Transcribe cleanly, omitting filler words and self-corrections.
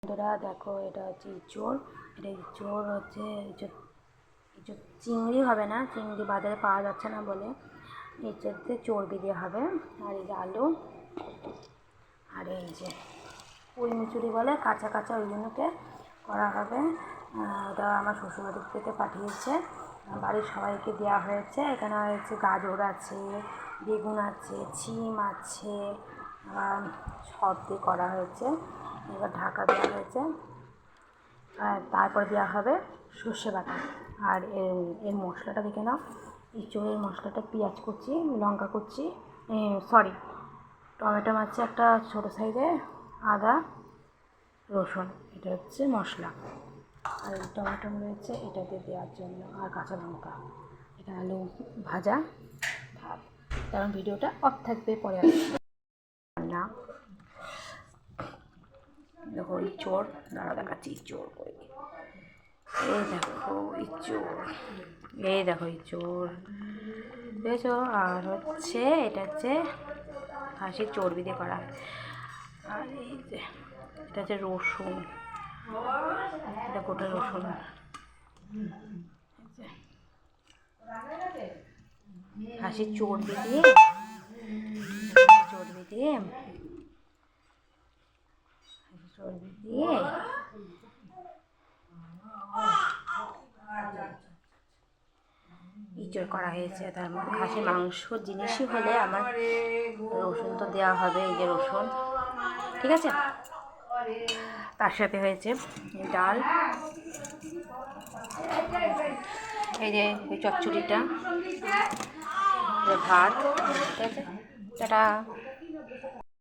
বন্ধুরা দেখো, এটা হচ্ছে ইঁচড়। এটা ইঁচড় হচ্ছে ইঁচড় চিংড়ি হবে না, চিংড়ি বাজারে পাওয়া যাচ্ছে না বলে ইঁচড়তে চর্বি দেওয়া হবে। আর এই যে আলু, আর এই যে পুঁই মুচুরি বলে কাঁচা কাঁচা, ওই জন্যকে করা হবে। ওটা আমার শ্বশুরবাড়ির থেকে পাঠিয়েছে, বাড়ির সবাইকে দেওয়া হয়েছে। এখানে হয়েছে গাজর আছে, বেগুন আছে, শিম আছে, সব দিয়ে করা হয়েছে। এবার ঢাকা দেওয়া হয়েছে, আর তারপর দেওয়া হবে সর্ষে বাটা। আর এর মশলাটা দেখে নাও। ইঁচড়ের মশলাটা পেঁয়াজ কুচি, লঙ্কা কুচি, সরি টমেটো মারছে একটা ছোটো সাইজে, আদা রসুন, এটা হচ্ছে মশলা। আর টমেটো রয়েছে এটাতে দেওয়ার জন্য, আর কাঁচা লঙ্কা। এটা আলু ভাজা ভাত। কারণ ভিডিওটা অফ থাকবে, পরে না দেখো ইঁচড়, দাঁড়া দেখাচ্ছি ইঁচড় কই। এই দেখো ইঁচড়, এই দেখো ইঁচড় বুঝেছো। আর হচ্ছে এটা হচ্ছে হাঁসির চর্বি দিয়ে করা। আর এই যে এটা হচ্ছে রসুন, এটা গোটা রসুন। হাঁসির চর্বি দিয়ে চর্বি দিয়ে চর্বি দিয়ে ইঁচড় করা হয়েছে। তার মধ্যে হাঁসের মাংস জিনিসই হলে আমার রসুন তো দেওয়া হবে। এই যে রসুন, ঠিক আছে। তার সাথে হয়েছে ডাল, এই যে ওই চচ্চড়িটা, ভাত, ঠিক আছে। টাটা।